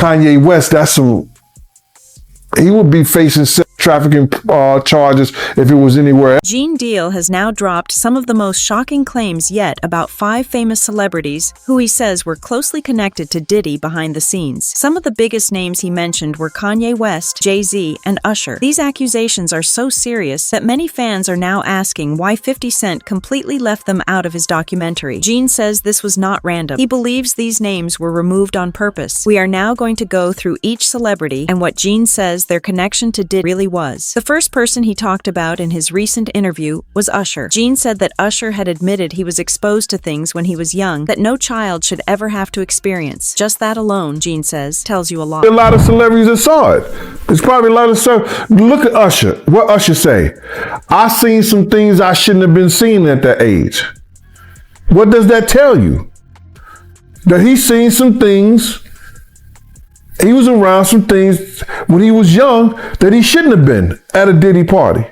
Kanye West, he would be facing trafficking charges if it was anywhere else. Gene Deal has now dropped some of the most shocking claims yet about 5 famous celebrities who he says were closely connected to Diddy behind the scenes. Some of the biggest names he mentioned were Kanye West, Jay-Z, and Usher. These accusations are so serious that many fans are now asking why 50 Cent completely left them out of his documentary. Gene says this was not random. He believes these names were removed on purpose. We are now going to go through each celebrity and what Gene says their connection to Diddy really was. The first person he talked about in his recent interview was Usher. Gene said that Usher had admitted he was exposed to things when he was young that no child should ever have to experience. Just that alone, Gene says, tells you a lot. A lot of celebrities that saw it. There's probably a lot of look at Usher. What Usher say? I seen some things I shouldn't have been seeing at that age. What does that tell you? That he's seen some things. He was around some things when he was young that he shouldn't have been at a Diddy party.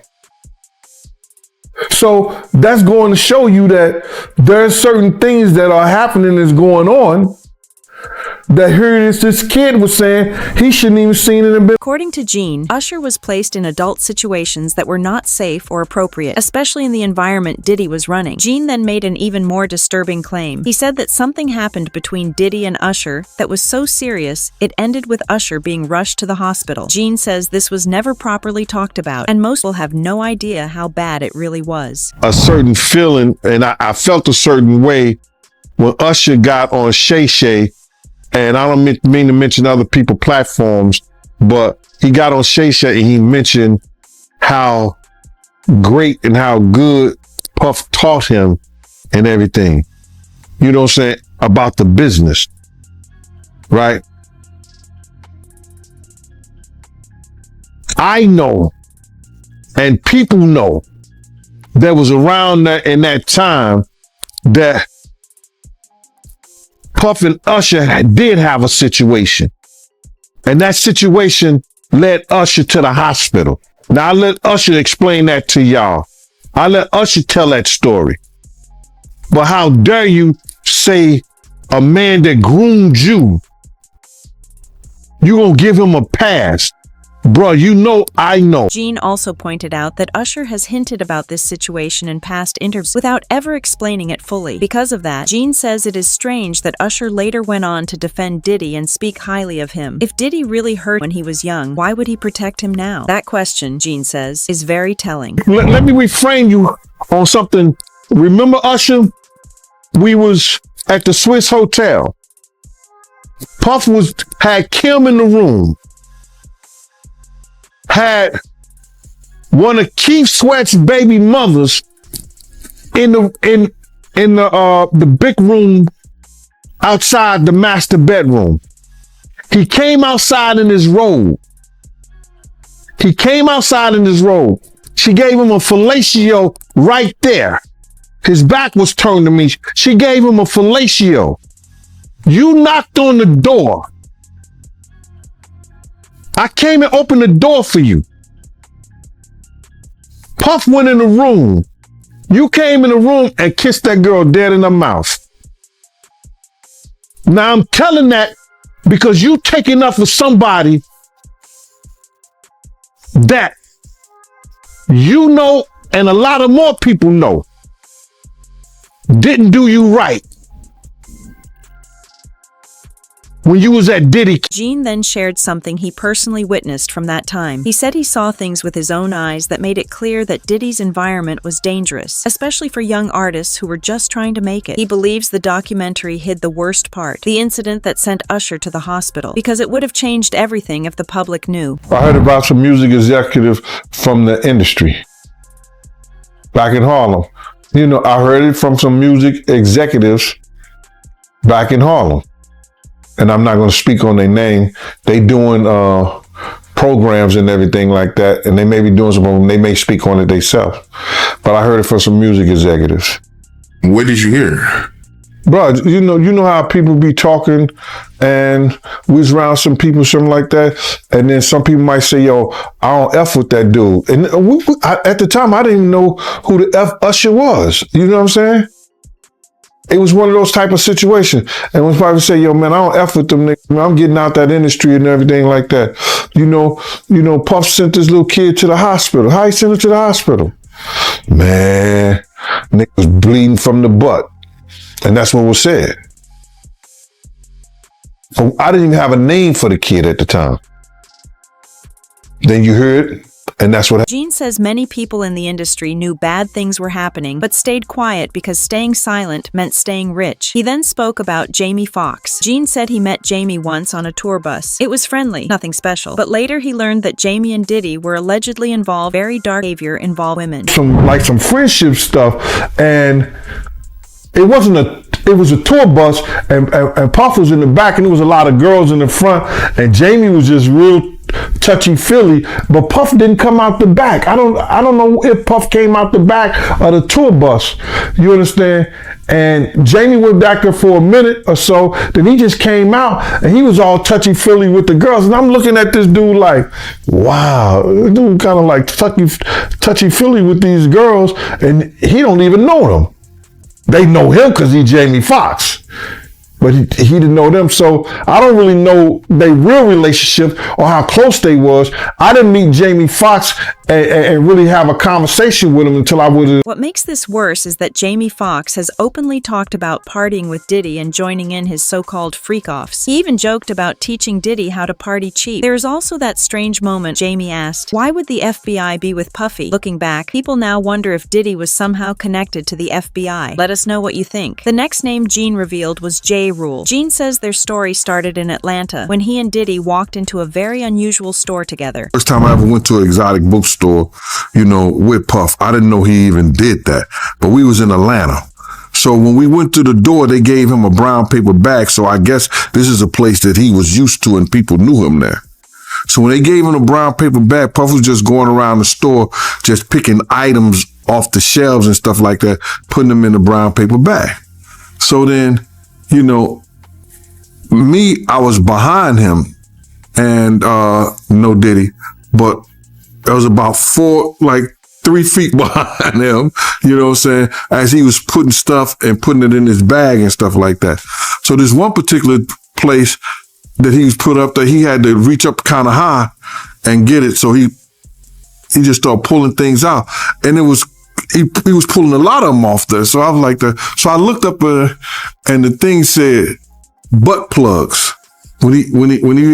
So that's going to show you that there's certain things that are happening that's going on that here this kid was saying he shouldn't even seen it. According to Gene, Usher was placed in adult situations that were not safe or appropriate, especially in the environment Diddy was running. Gene then made an even more disturbing claim. He said that something happened between Diddy and Usher that was so serious, it ended with Usher being rushed to the hospital. Gene says this was never properly talked about, and most will have no idea how bad it really was. A certain feeling, and I felt a certain way when Usher got on Shay Shay. And I don't mean to mention other people's platforms, but he got on Shay Shay and he mentioned how great and how good Puff taught him and everything. You know what I'm saying? About the business. Right? I know, and people know, that was around that in that time that Puff and Usher did have a situation. And that situation led Usher to the hospital. Now I let Usher explain that to y'all. I let Usher tell that story. But how dare you say a man that groomed you gonna give him a pass? Bro, you know I know. Gene also pointed out that Usher has hinted about this situation in past interviews without ever explaining it fully. Because of that, Gene says it is strange that Usher later went on to defend Diddy and speak highly of him. If Diddy really hurt when he was young, why would he protect him now? That question, Gene says, is very telling. Let me reframe you on something. Remember Usher? We was at the Swiss Hotel. Puff had Kim in the room. Had one of Keith Sweat's baby mothers in the big room outside the master bedroom. He came outside in his robe. She gave him a fellatio right there. His back was turned to me. She gave him a fellatio. You knocked on the door. I came and opened the door for you. Puff went in the room. You came in the room and kissed that girl dead in the mouth. Now I'm telling that because you taking up for somebody that you know and a lot of more people know didn't do you right. When you was at Diddy. Gene then shared something he personally witnessed from that time. He said he saw things with his own eyes that made it clear that Diddy's environment was dangerous, especially for young artists who were just trying to make it. He believes the documentary hid the worst part, the incident that sent Usher to the hospital, because it would have changed everything if the public knew. I heard about some music executive from the industry back in Harlem. You know, I heard it from some music executives back in Harlem. And I'm not going to speak on their name. They doing programs and everything like that. And they may be doing something, they may speak on it themselves. But I heard it from some music executives. What did you hear? Bro, you know how people be talking and we was around some people, something like that. And then some people might say, yo, I don't F with that dude. And at the time, I didn't even know who the F Usher was. You know what I'm saying? it was one of those type of situations. And when probably say, yo, man, I don't F with them niggas. Man, I'm getting out that industry and everything like that. You know, Puff sent this little kid to the hospital. How he sent him to the hospital? Man, nigga was bleeding from the butt. And that's what was said. So I didn't even have a name for the kid at the time. Then you heard, and that's what happened. Gene says many people in the industry knew bad things were happening, but stayed quiet because staying silent meant staying rich. He then spoke about Jamie Foxx. Gene said he met Jamie once on a tour bus. It was friendly, nothing special. But later he learned that Jamie and Diddy were allegedly involved. Very dark behavior involved women. Some friendship stuff, and it was a tour bus, and Puff was in the back, and there was a lot of girls in the front, and Jamie was just real touchy-feely, but Puff didn't come out the back. I don't know if Puff came out the back of the tour bus. You understand? And Jamie went back there for a minute or so, then he just came out, and he was all touchy-feely with the girls, and I'm looking at this dude like, wow, this dude kind of like touchy-feely with these girls, and he don't even know them. They know him because he's Jamie Foxx, but he didn't know them. So I don't really know their real relationship or how close they was. I didn't meet Jamie Foxx and really have a conversation with him until I was. What makes this worse is that Jamie Foxx has openly talked about partying with Diddy and joining in his so-called freak-offs. He even joked about teaching Diddy how to party cheap. There is also that strange moment Jamie asked, why would the FBI be with Puffy? Looking back, people now wonder if Diddy was somehow connected to the FBI. Let us know what you think. The next name Gene revealed was J. Rule. Gene says their story started in Atlanta when he and Diddy walked into a very unusual store together. First time I ever went to an exotic bookstore, with Puff, I didn't know he even did that. But we was in Atlanta. So when we went to the door, they gave him a brown paper bag. So I guess this is a place that he was used to and people knew him there. So when they gave him a brown paper bag, Puff was just going around the store, just picking items off the shelves and stuff like that, putting them in the brown paper bag. So then, I was behind him and no Diddy, but I was about 3 feet behind him, you know what I'm saying, as he was putting stuff and putting it in his bag and stuff like that. So there's one particular place that he was put up there, he had to reach up kind of high and get it. So he just started pulling things out, and he was pulling a lot of them off there. So I was like so I looked up and the thing said butt plugs. When he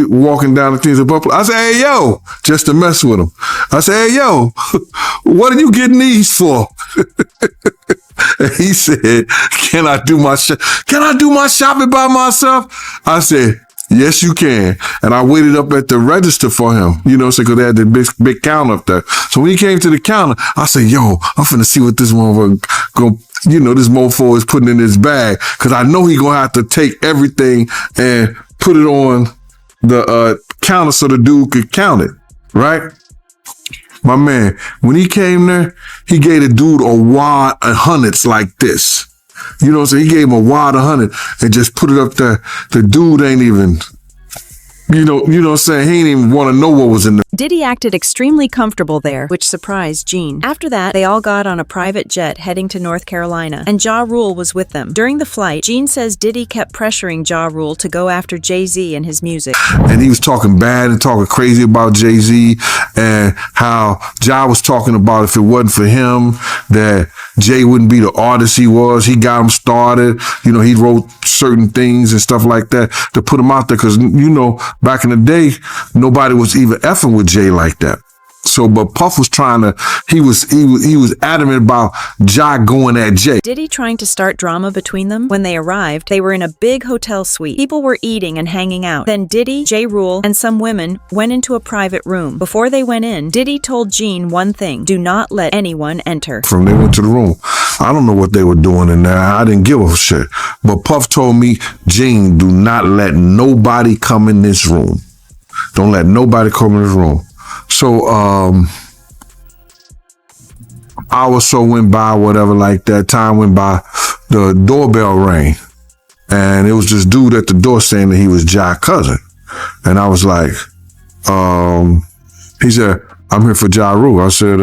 walking down the things, I said, hey, yo, just to mess with him. I said, hey, yo, what are you getting these for? And he said, can I do my shopping by myself? I said, yes, you can. And I waited up at the register for him, because they had the big counter up there. So when he came to the counter, I said, yo, I'm finna see what this motherfucker this mofo is putting in his bag. Cause I know he gonna have to take everything and put it on the counter so the dude could count it, right? My man, when he came there, he gave the dude a wad of hundreds like this. You know what I'm saying? He gave him a wad of 100 and just put it up there. The dude ain't even, you know what I'm saying? He ain't even want to know what was in there. Diddy acted extremely comfortable there, which surprised Gene. After that, they all got on a private jet heading to North Carolina, and Ja Rule was with them. During the flight, Gene says Diddy kept pressuring Ja Rule to go after Jay-Z and his music. And he was talking bad and talking crazy about Jay-Z, and how Ja was talking about if it wasn't for him, that Jay wouldn't be the artist he was. He got him started. He wrote certain things and stuff like that to put him out there. Cause, back in the day, nobody was even effing with Jay like that. So, but Puff was he was adamant about Ja going at Jay. Diddy trying to start drama between them? When they arrived, they were in a big hotel suite. People were eating and hanging out. Then Diddy, J. Rule, and some women went into a private room. Before they went in, Diddy told Gene one thing: do not let anyone enter. From they went to the room. I don't know what they were doing in there. I didn't give a shit. But Puff told me, Gene, do not let nobody come in this room. Don't let nobody come in this room. So, hour or so went by, whatever like that. Time went by. The doorbell rang. And it was this dude at the door saying that he was Ja's cousin. And I was like, he said, I'm here for Ja Rule. I said,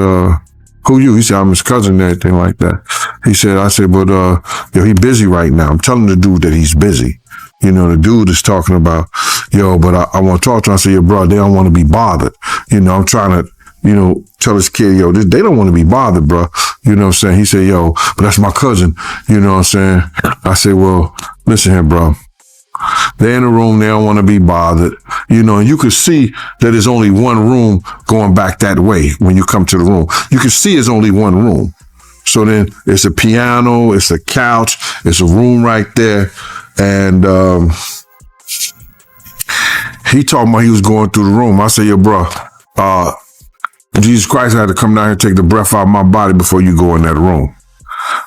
who you? He said, I'm his cousin and everything like that. I said, but he busy right now. I'm telling the dude that he's busy. You know, the dude is talking about, but I want to talk to him. I said, bro, they don't want to be bothered. You know, I'm trying to, tell this kid, they don't want to be bothered, bro. You know what I'm saying? He said, but that's my cousin. You know what I'm saying? I said, well, listen here, bro. They're in a room. They don't want to be bothered. And you could see that there's only one room going back that way when you come to the room. You can see there's only one room. So then it's a piano, it's a couch, it's a room right there. And he talking about he was going through the room. I said, bro, Jesus Christ had to come down here and take the breath out of my body before you go in that room.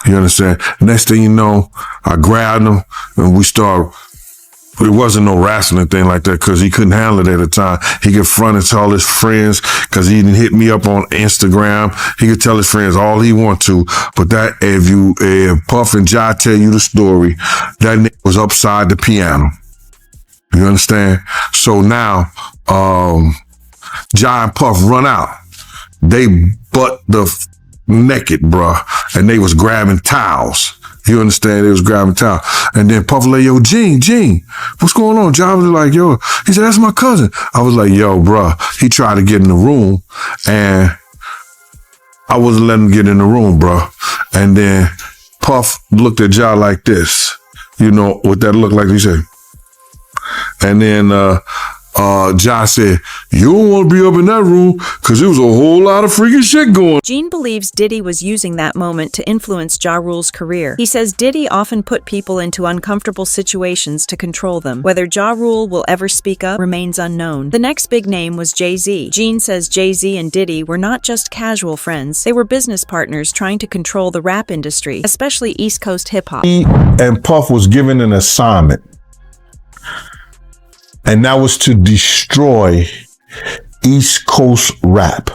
You understand? Next thing you know, I grabbed him and we started. It wasn't no wrestling thing like that because he couldn't handle it at the time. He confronted all his friends because he didn't hit me up on Instagram. He could tell his friends all he want to, but that if Puff and Jai tell you the story, that nigga was upside the piano. You understand? So now, Jai and Puff run out. They butt the naked, bruh, and they was grabbing towels. You understand? They was grabbing towels. And then Puff was like, Gene, what's going on? Jai was like, he said, that's my cousin. I was like, bruh, he tried to get in the room and I wasn't letting him get in the room, bruh. And then Puff looked at Jai like this, what that looked like, he said. And then, Jai said, you don't want to be up in that room because there was a whole lot of freaking shit going. Gene believes Diddy was using that moment to influence Ja Rule's career. He says Diddy often put people into uncomfortable situations to control them. Whether Ja Rule will ever speak up remains unknown. The next big name was Jay-Z. Gene says Jay-Z and Diddy were not just casual friends. They were business partners trying to control the rap industry, especially East Coast hip-hop. He and Puff was given an assignment. And that was to destroy East Coast rap.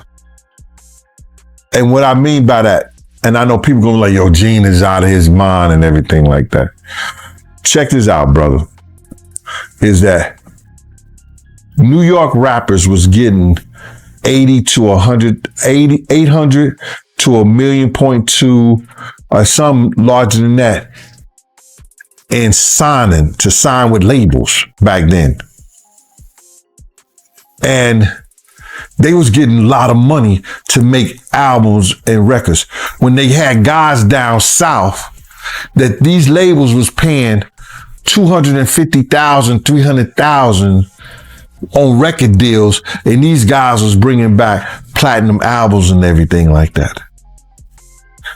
And what I mean by that, and I know people going to be like, Gene is out of his mind and everything like that. Check this out, brother. Is that New York rappers was getting 800 to 1.2 million, or some larger than that, and sign with labels back then. And they was getting a lot of money to make albums and records. When they had guys down south that these labels was paying $250,000, $300,000 on record deals, and these guys was bringing back platinum albums and everything like that.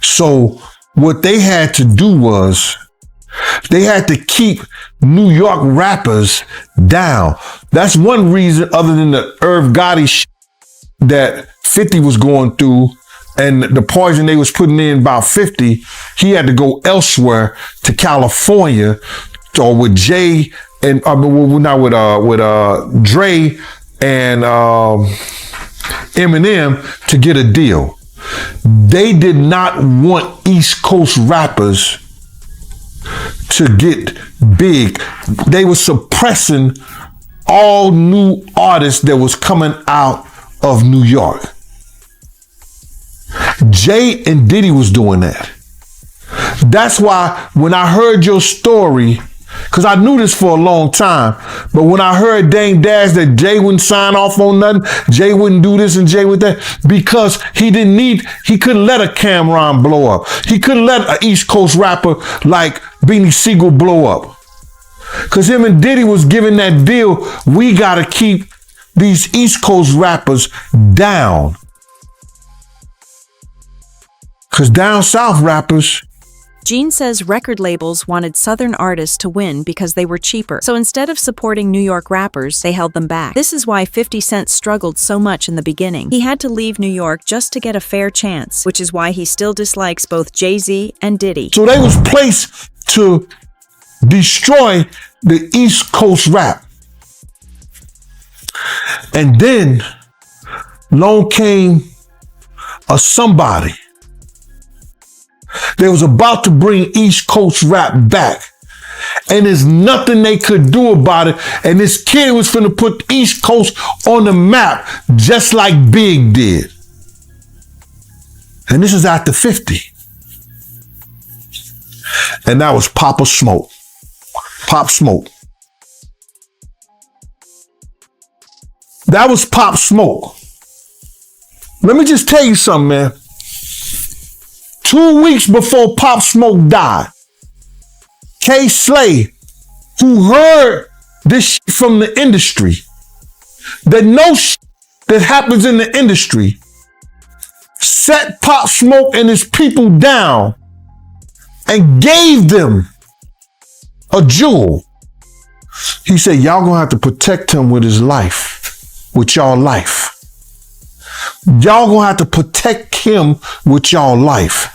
So what they had to do was they had to keep New York rappers down. That's one reason, other than the Irv Gotti shit that 50 was going through and the poison they was putting in about 50, he had to go elsewhere to California or with Jay and not with Dre and Eminem to get a deal. They did not want East Coast rappers to get big. They were suppressing all new artists that was coming out of New York. Jay and Diddy was doing that. That's why when I heard your story, because I knew this for a long time, but when I heard Dame Dash that Jay wouldn't sign off on nothing, Jay wouldn't do this and Jay would that, because he couldn't let a Cameron blow up. He couldn't let an East Coast rapper like Beanie Siegel blow up. Because him and Diddy was giving that deal, we got to keep these East Coast rappers down. Because down south rappers, Gene says record labels wanted Southern artists to win because they were cheaper. So instead of supporting New York rappers, they held them back. This is why 50 Cent struggled so much in the beginning. He had to leave New York just to get a fair chance, which is why he still dislikes both Jay-Z and Diddy. So they was placed to destroy the East Coast rap. And then along came a somebody. They was about to bring East Coast rap back. And there's nothing they could do about it. And this kid was finna put East Coast on the map just like Big did. And this is after 50. And that was Papa Smoke. Pop Smoke. That was Pop Smoke. Let me just tell you something, man. 2 weeks before Pop Smoke died, K Slay, who heard this from the industry, that knows that happens in the industry, set Pop Smoke and his people down and gave them a jewel. He said, y'all gonna have to protect him with his life, with y'all life. Y'all gonna have to protect him with y'all life.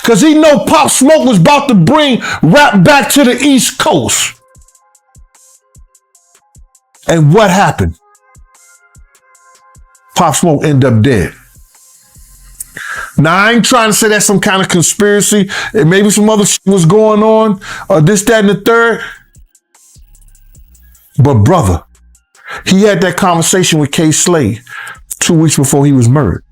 Cause he know Pop Smoke was about to bring rap back to the East Coast. And what happened? Pop Smoke ended up dead. Now, I ain't trying to say that's some kind of conspiracy and maybe some other shit was going on or this, that, and the third. But brother, he had that conversation with K Slay 2 weeks before he was murdered.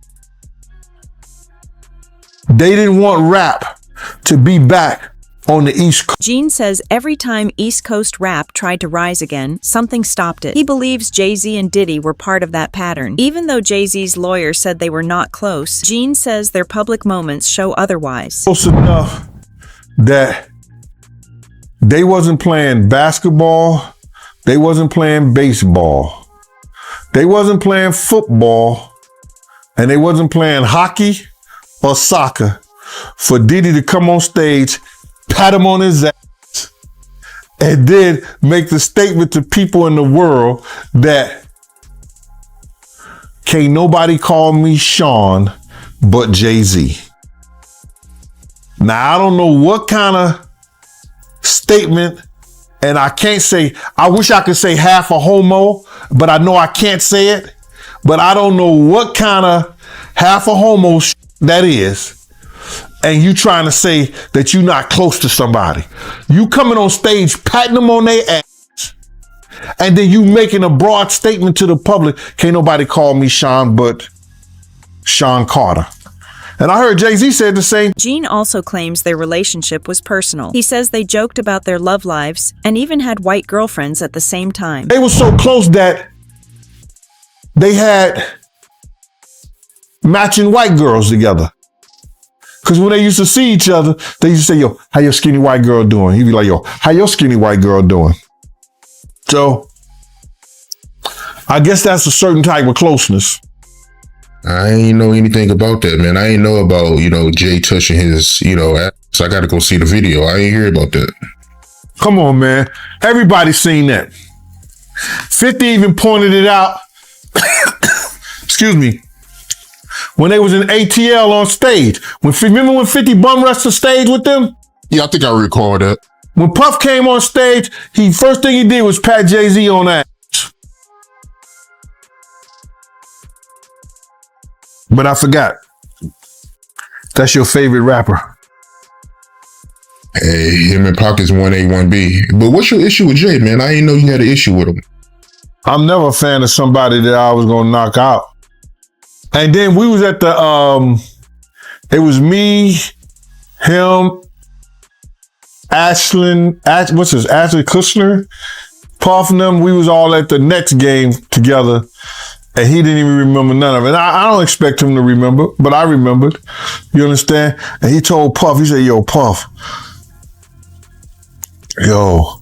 They didn't want rap to be back on the East Coast. Gene says every time East Coast rap tried to rise again, something stopped it. He believes Jay-Z and Diddy were part of that pattern. Even though Jay-Z's lawyer said they were not close, Gene says their public moments show otherwise. Close enough that they wasn't playing basketball, they wasn't playing baseball, they wasn't playing football, and they wasn't playing hockey or soccer for Diddy to come on stage, pat him on his ass, and then make the statement to people in the world that can't nobody call me Sean but Jay-Z. Now, I don't know what kind of statement, and I can't say, I wish I could say half a homo, but I know I can't say it, but I don't know what kind of half a homo that is. And you trying to say that you're not close to somebody. You coming on stage, patting them on their ass, and then you making a broad statement to the public, can't nobody call me Sean but Sean Carter. And I heard Jay-Z said the same. Gene also claims their relationship was personal. He says they joked about their love lives and even had white girlfriends at the same time. They were so close that they had matching white girls together. Because when they used to see each other, they used to say, yo, how your skinny white girl doing? He'd be like, yo, how your skinny white girl doing? So I guess that's a certain type of closeness. I ain't know anything about that, man. I ain't know about, Jay touching his, ass. I got to go see the video. I ain't hear about that. Come on, man. Everybody's seen that. 50 even pointed it out. Excuse me. When they was in ATL on stage. Remember when 50 bum rushed the stage with them? Yeah, I think I recall that. When Puff came on stage, first thing he did was pat Jay-Z on that. But I forgot. That's your favorite rapper. Hey, him and Pockets 1A, 1B. But what's your issue with Jay, man? I didn't know you had an issue with him. I'm never a fan of somebody that I was gonna knock out. And then we was at the, it was me, him, Ashley Kushner, Puff and them. We was all at the Nets game together, and he didn't even remember none of it. I don't expect him to remember, but I remembered. You understand? And he told Puff, he said, yo, Puff, yo,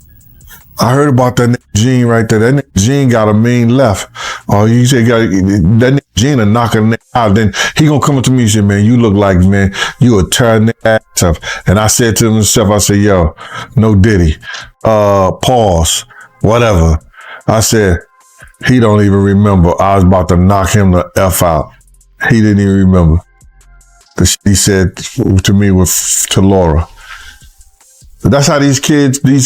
I heard about that Gene right there. That Gene got a mean left. Oh, you said that Gene a knocking out. Then he gonna come up to me and say, man, you look like, man, you a tearing ass up. And I said to himself, I said, yo, no Diddy. Pause. Whatever. I said, he don't even remember. I was about to knock him the F out. He didn't even remember. He said to me to Laura. That's how these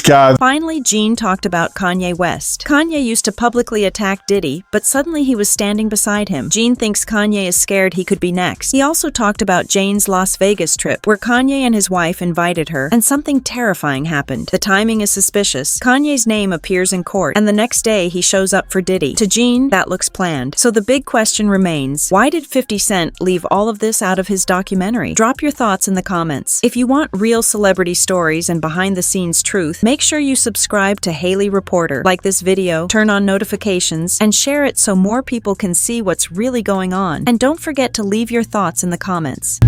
guys. Finally, Gene talked about Kanye West. Kanye used to publicly attack Diddy, but suddenly he was standing beside him. Gene thinks Kanye is scared he could be next. He also talked about Jane's Las Vegas trip, where Kanye and his wife invited her, and something terrifying happened. The timing is suspicious. Kanye's name appears in court, and the next day he shows up for Diddy. To Gene, that looks planned. So the big question remains, why did 50 Cent leave all of this out of his documentary? Drop your thoughts in the comments. If you want real celebrity stories and behind-the-scenes truth, make sure you subscribe to Haley Reporter, like this video, turn on notifications, and share it so more people can see what's really going on. And don't forget to leave your thoughts in the comments.